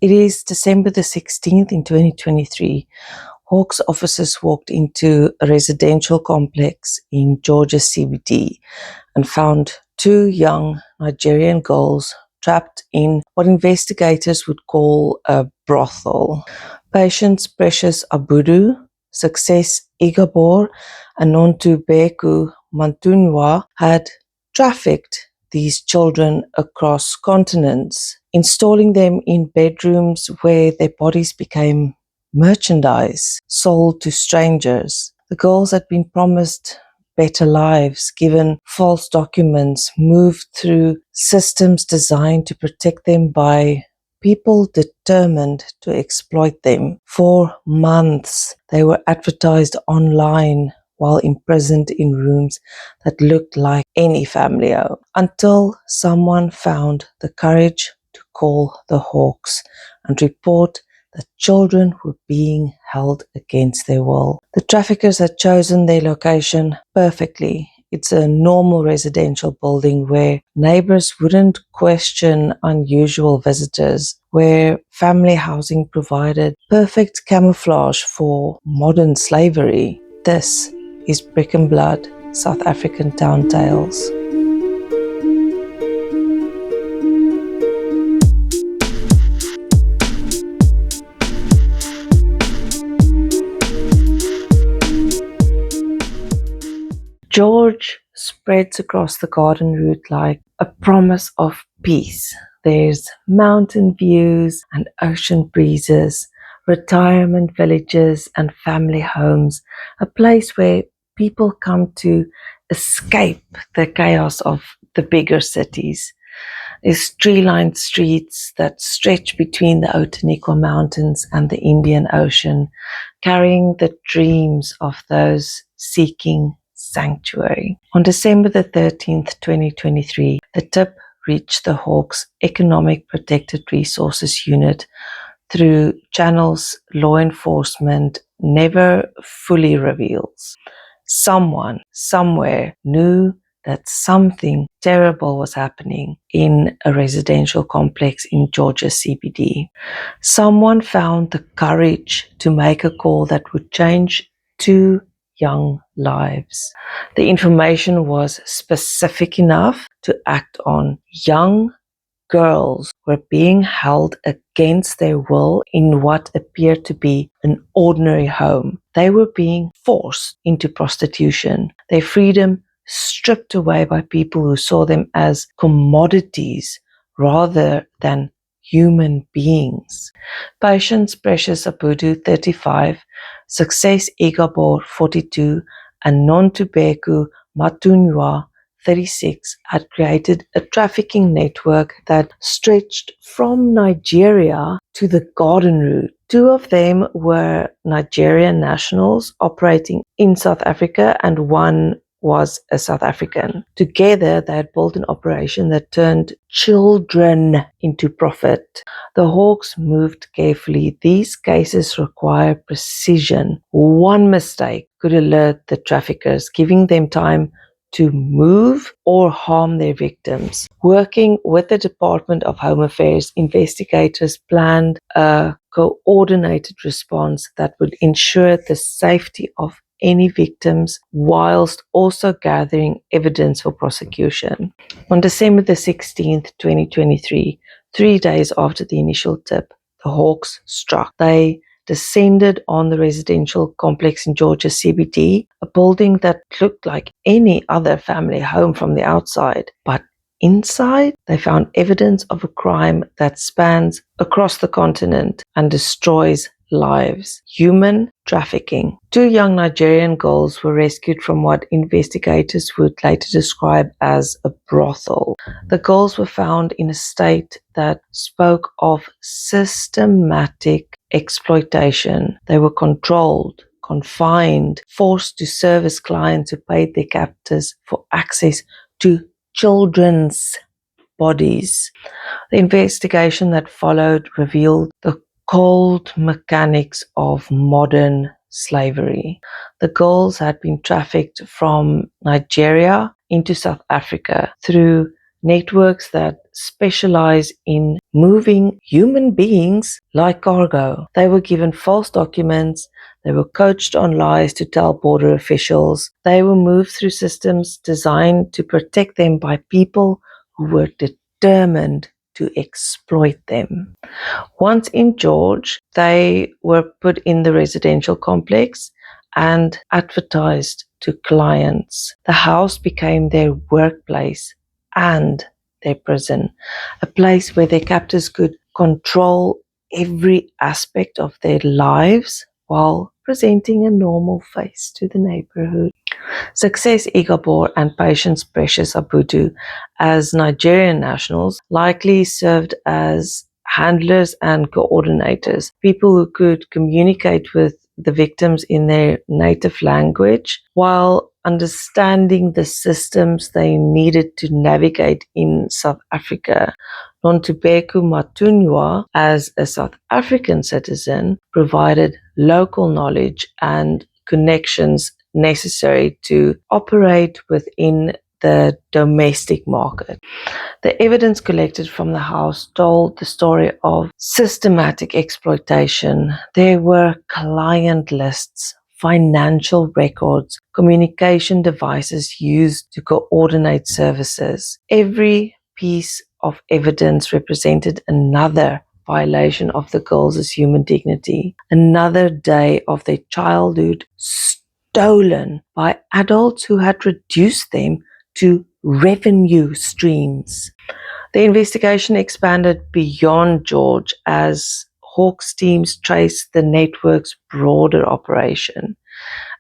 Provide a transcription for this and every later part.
It is December the 16th in 2023. Hawks officers walked into a residential complex in Georgia CBD and found two young Nigerian girls trapped in what investigators would call a brothel. Patients Precious Abudu, Success Egabor, and Nontobeko Mathunjwa had trafficked these children across continents, installing them in bedrooms where their bodies became merchandise sold to strangers. The girls had been promised better lives, given false documents, moved through systems designed to protect them by people determined to exploit them. For months, they were advertised online while imprisoned in rooms that looked like any family home, until someone found the courage to call the Hawks and report that children were being held against their will. The traffickers had chosen their location perfectly. It's a normal residential building where neighbors wouldn't question unusual visitors, where family housing provided perfect camouflage for modern slavery. This is Brick and Blood, South African Town Tales. George spreads across the garden route like a promise of peace. There's mountain views and ocean breezes, retirement villages and family homes, a place where people come to escape the chaos of the bigger cities. There's tree-lined streets that stretch between the Outeniqua Mountains and the Indian Ocean, carrying the dreams of those seeking sanctuary. On December the 13th, 2023, the tip reached the Hawks Economic Protected Resources Unit through channels law enforcement never fully reveals. Someone, somewhere, knew that something terrible was happening in a residential complex in Georgia CBD. Someone found the courage to make a call that would change two young lives. The information was specific enough to act on. Young girls were being held against their will in what appeared to be an ordinary home. They were being forced into prostitution, their freedom stripped away by people who saw them as commodities rather than human beings. Patients Precious Abudu, 35, Success Egabor, 42, and Nontobeko Mathunjwa, 36, had created a trafficking network that stretched from Nigeria to the Garden Route. Two of them were Nigerian nationals operating in South Africa, and one was a South African. Together, they had built an operation that turned children into profit. The Hawks moved carefully. These cases require precision. One mistake could alert the traffickers, giving them time to move or harm their victims. Working with the Department of Home Affairs, investigators planned a coordinated response that would ensure the safety of any victims whilst also gathering evidence for prosecution. On December the 16th, 2023, 3 days after the initial tip, the Hawks struck. They descended on the residential complex in Georgia CBD, a building that looked like any other family home from the outside. But inside, they found evidence of a crime that spans across the continent and destroys lives: human trafficking. Two young Nigerian girls were rescued from what investigators would later describe as a brothel. The girls were found in a state that spoke of systematic exploitation. They were controlled, confined, forced to service clients who paid their captors for access to children's bodies. The investigation that followed revealed the cold mechanics of modern slavery. The girls had been trafficked from Nigeria into South Africa through networks that specialize in moving human beings like cargo. They were given false documents. They were coached on lies to tell border officials. They were moved through systems designed to protect them by people who were determined to exploit them. Once in George, they were put in the residential complex and advertised to clients. The house became their workplace and their prison, a place where their captors could control every aspect of their lives while presenting a normal face to the neighborhood. Success Egabor and Patience Precious Abudu, as Nigerian nationals, likely served as handlers and coordinators, people who could communicate with the victims in their native language while understanding the systems they needed to navigate in South Africa. Nontobeko Mathunjwa, as a South African citizen, provided local knowledge and connections necessary to operate within the domestic market. The evidence collected from the house told the story of systematic exploitation. There were client lists, financial records, communication devices used to coordinate services. Every piece of evidence represented another violation of the girls' human dignity, another day of their childhood stolen by adults who had reduced them to revenue streams. The investigation expanded beyond George as Hawks teams traced the network's broader operation.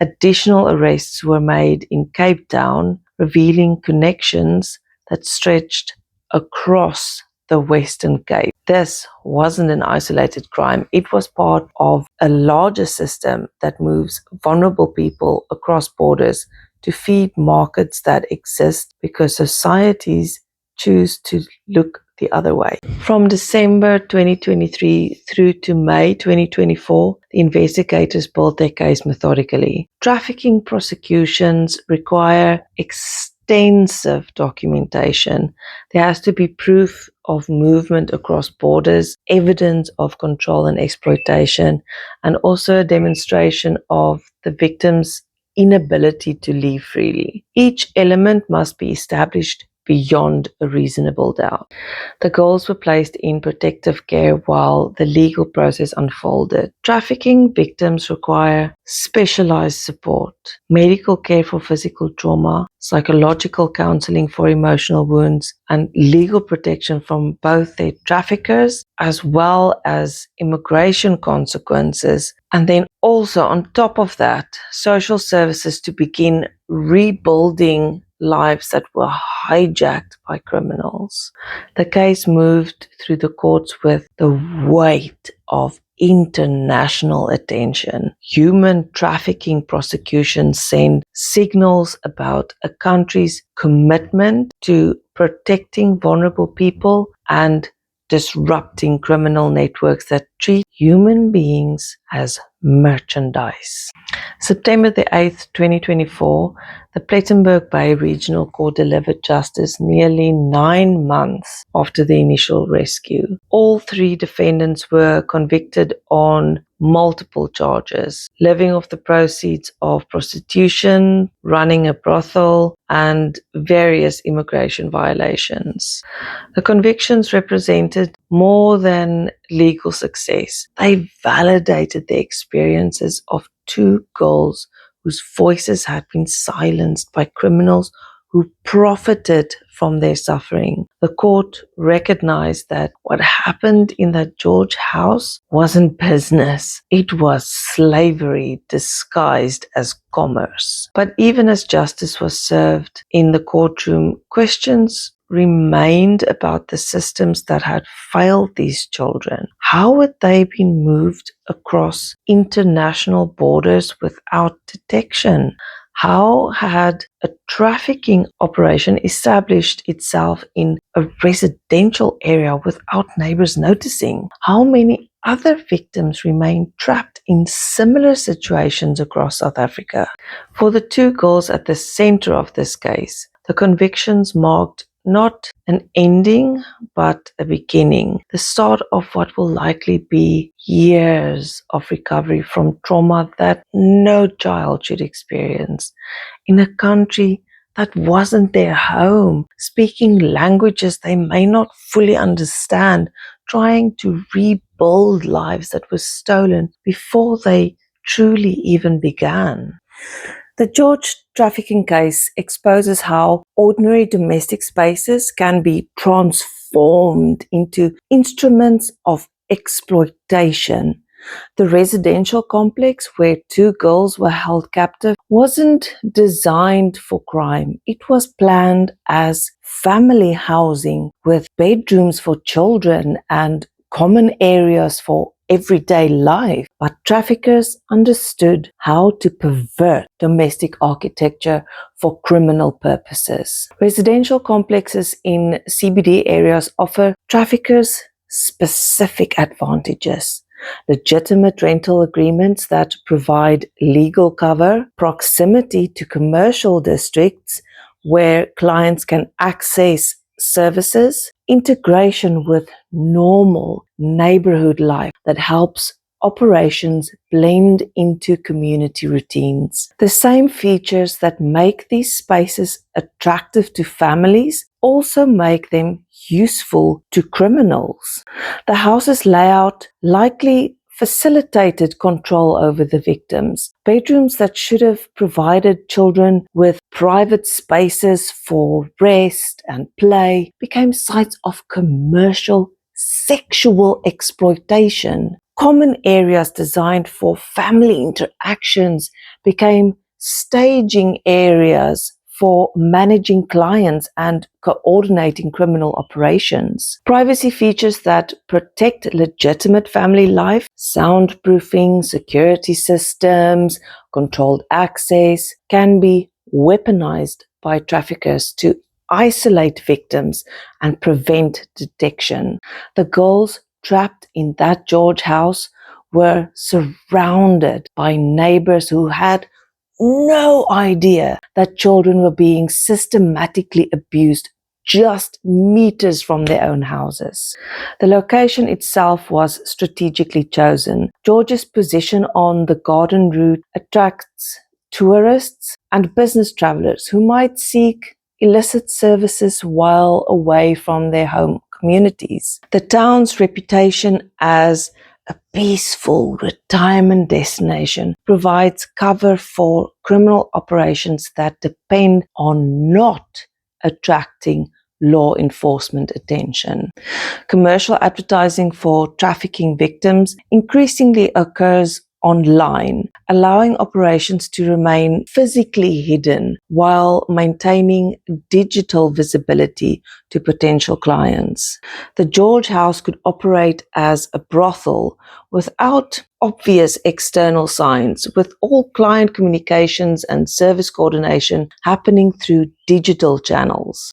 Additional arrests were made in Cape Town, revealing connections that stretched across the Western Cape. This wasn't an isolated crime. It was part of a larger system that moves vulnerable people across borders to feed markets that exist because societies choose to look the other way. From December 2023 through to May 2024, the investigators built their case methodically. Trafficking prosecutions require extensive documentation. There has to be proof of movement across borders, evidence of control and exploitation, and also a demonstration of the victim's inability to leave freely. Each element must be established beyond a reasonable doubt. The girls were placed in protective care while the legal process unfolded. Trafficking victims require specialized support, medical care for physical trauma, psychological counseling for emotional wounds, and legal protection from both their traffickers as well as immigration consequences. And then also on top of that, social services to begin rebuilding lives that were hijacked by criminals. The case moved through the courts with the weight of international attention. Human trafficking prosecutions send signals about a country's commitment to protecting vulnerable people and disrupting criminal networks that treat human beings as merchandise. September the 8th, 2024, the Plettenberg Bay Regional Court delivered justice nearly 9 months after the initial rescue. All 3 defendants were convicted on multiple charges: living off the proceeds of prostitution, running a brothel, and various immigration violations. The convictions represented more than legal success. They validated the experiences of 2 girls whose voices had been silenced by criminals who profited from their suffering. The court recognized that what happened in that George house wasn't business. It was slavery disguised as commerce. But even as justice was served in the courtroom, questions remained about the systems that had failed these children. How had they been moved across international borders without detection? How had a trafficking operation established itself in a residential area without neighbors noticing? How many other victims remain trapped in similar situations across South Africa? For the 2 girls at the center of this case, the convictions marked not An ending, but a beginning. The start of what will likely be years of recovery from trauma that no child should experience in a country that wasn't their home, speaking languages they may not fully understand, trying to rebuild lives that were stolen before they truly even began. The George trafficking case exposes how ordinary domestic spaces can be transformed into instruments of exploitation. The residential complex where two girls were held captive wasn't designed for crime. It was planned as family housing with bedrooms for children and common areas for everyday life. But traffickers understood how to pervert domestic architecture for criminal purposes. Residential complexes in CBD areas offer traffickers specific advantages. Legitimate rental agreements that provide legal cover, proximity to commercial districts where clients can access services, integration with normal neighborhood life that helps operations blend into community routines. The same features that make these spaces attractive to families also make them useful to criminals. The house's layout likely facilitated control over the victims. Bedrooms that should have provided children with private spaces for rest and play became sites of commercial sexual exploitation. Common areas designed for family interactions became staging areas for managing clients and coordinating criminal operations. Privacy features that protect legitimate family life, soundproofing, security systems, controlled access, can be weaponized by traffickers to isolate victims and prevent detection. The girls trapped in that George house were surrounded by neighbors who had no idea that children were being systematically abused just meters from their own houses. The location itself was strategically chosen. George's position on the garden route attracts tourists and business travelers who might seek illicit services while away from their home communities. The town's reputation as a peaceful retirement destination provides cover for criminal operations that depend on not attracting law enforcement attention. Commercial advertising for trafficking victims increasingly occurs online, allowing operations to remain physically hidden while maintaining digital visibility to potential clients. The George House could operate as a brothel without obvious external signs, with all client communications and service coordination happening through digital channels.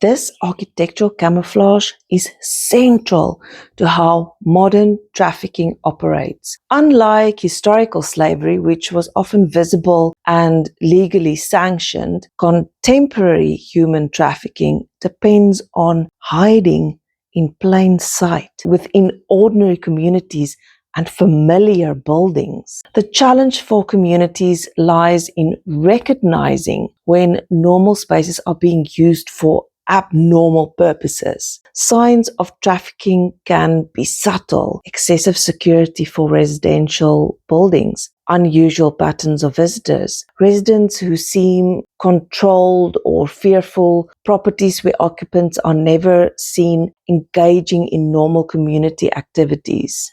This architectural camouflage is central to how modern trafficking operates. Unlike historical slavery, which was often visible and legally sanctioned, contemporary human trafficking depends on hiding in plain sight within ordinary communities and familiar buildings. The challenge for communities lies in recognizing when normal spaces are being used for abnormal purposes. Signs of trafficking can be subtle: excessive security for residential buildings, unusual patterns of visitors, residents who seem controlled or fearful, properties where occupants are never seen engaging in normal community activities.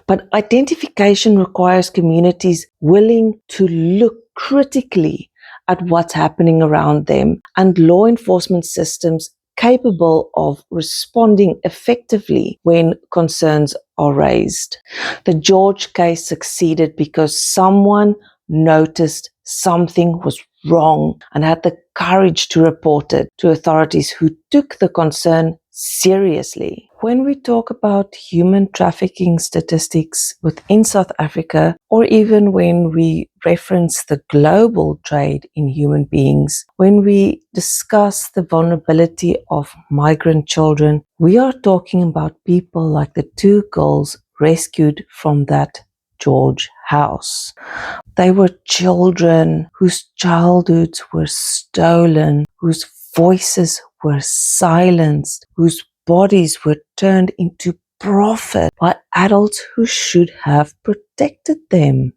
But identification requires communities willing to look critically at what's happening around them and law enforcement systems capable of responding effectively when concerns are raised. The George case succeeded because someone noticed something was wrong and had the courage to report it to authorities who took the concern seriously. When we talk about human trafficking statistics within South Africa, or even when we reference the global trade in human beings, when we discuss the vulnerability of migrant children, we are talking about people like the two girls rescued from that George house. They were children whose childhoods were stolen, whose voices were silenced, whose bodies were turned into profit by adults who should have protected them.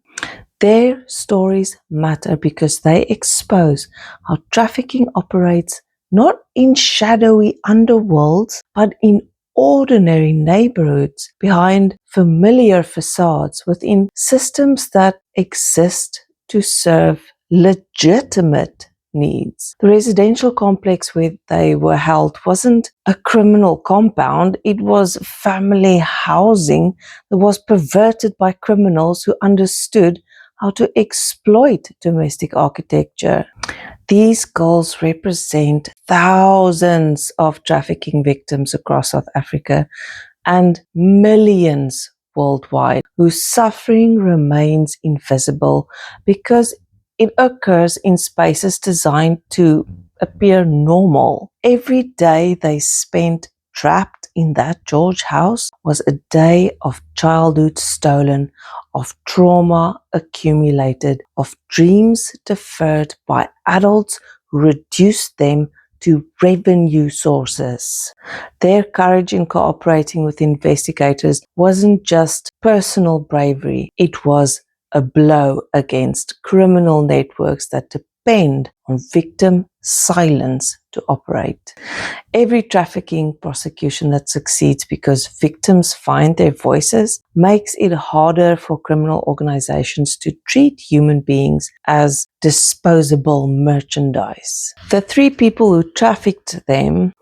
Their stories matter because they expose how trafficking operates not in shadowy underworlds, but in ordinary neighborhoods, behind familiar facades, within systems that exist to serve legitimate needs. The residential complex where they were held wasn't a criminal compound, it was family housing that was perverted by criminals who understood how to exploit domestic architecture. These girls represent thousands of trafficking victims across South Africa and millions worldwide whose suffering remains invisible because it occurs in spaces designed to appear normal. Every day they spent trapped in that George house was a day of childhood stolen, of trauma accumulated, of dreams deferred by adults who reduced them to revenue sources. Their courage in cooperating with investigators wasn't just personal bravery, it was a blow against criminal networks that depend on victim silence to operate. Every trafficking prosecution that succeeds because victims find their voices makes it harder for criminal organizations to treat human beings as disposable merchandise. The three people who trafficked them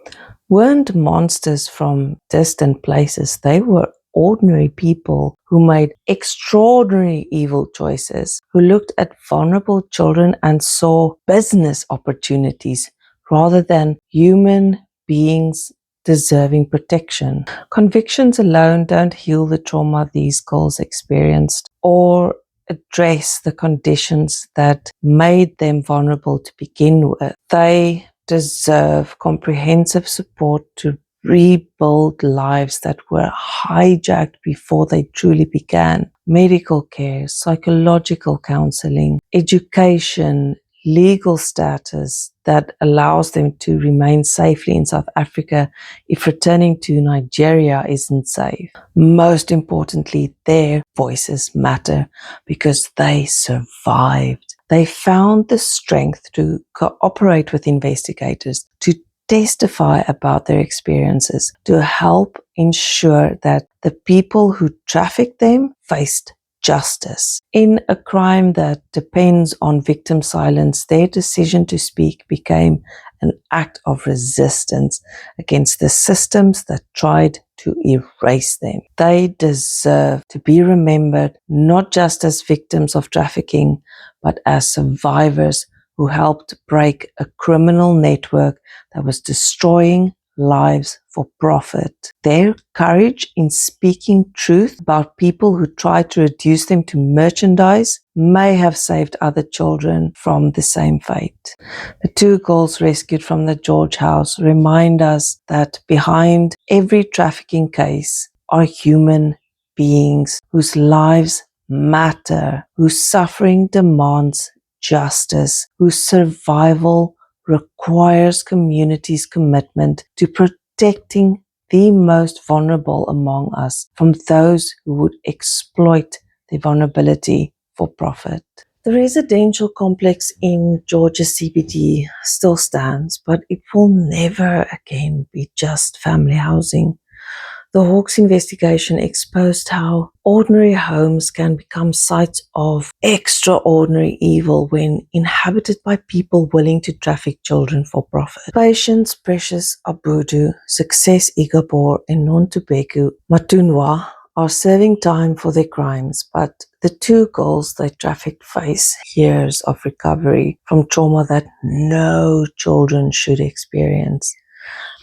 weren't monsters from distant places. They were ordinary people who made extraordinary evil choices, who looked at vulnerable children and saw business opportunities rather than human beings deserving protection. Convictions alone don't heal the trauma these girls experienced or address the conditions that made them vulnerable to begin with. They deserve comprehensive support to rebuild lives that were hijacked before they truly began. Medical care, psychological counseling, education, legal status that allows them to remain safely in South Africa if returning to Nigeria isn't safe. Most importantly, their voices matter because they survived. They found the strength to cooperate with investigators, to testify about their experiences, to help ensure that the people who trafficked them faced justice. In a crime that depends on victim silence, their decision to speak became an act of resistance against the systems that tried to erase them. They deserve to be remembered not just as victims of trafficking, but as survivors who helped break a criminal network that was destroying lives for profit. Their courage in speaking truth about people who tried to reduce them to merchandise may have saved other children from the same fate. The two girls rescued from the George house remind us that behind every trafficking case are human beings whose lives matter, whose suffering demands justice, whose survival requires community's commitment to protecting the most vulnerable among us from those who would exploit their vulnerability for profit. The residential complex in Georgia CBD still stands, but it will never again be just family housing. The Hawks investigation exposed how ordinary homes can become sites of extraordinary evil when inhabited by people willing to traffic children for profit. Patients Precious Abudu, Success Egabor, and Nontobeko Mathunjwa are serving time for their crimes, but the two girls they trafficked face years of recovery from trauma that no children should experience.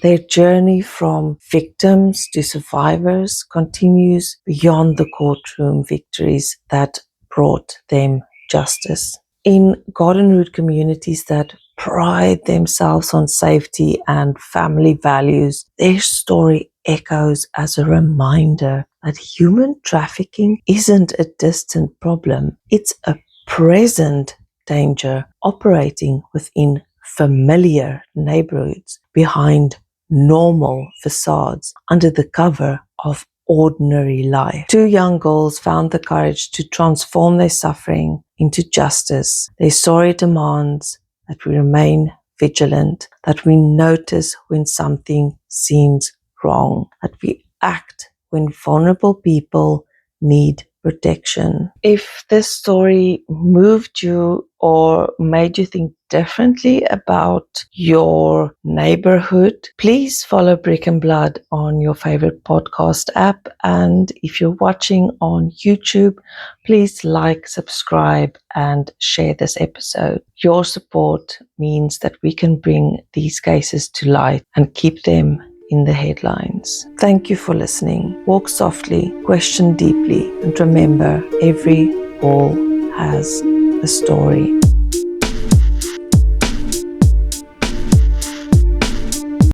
Their journey from victims to survivors continues beyond the courtroom victories that brought them justice. In Garden Route communities that pride themselves on safety and family values, their story echoes as a reminder that human trafficking isn't a distant problem. It's a present danger operating within familiar neighborhoods behind normal facades under the cover of ordinary life. Two young girls found the courage to transform their suffering into justice. Their story demands that we remain vigilant, that we notice when something seems wrong, that we act when vulnerable people need protection. If this story moved you or made you think differently about your neighborhood, please follow Brick and Blood on your favorite podcast app. And if you're watching on YouTube, please like, subscribe, and share this episode. Your support means that we can bring these cases to light and keep them in the headlines. Thank you for listening. Walk softly, question deeply, and remember, every wall has a story.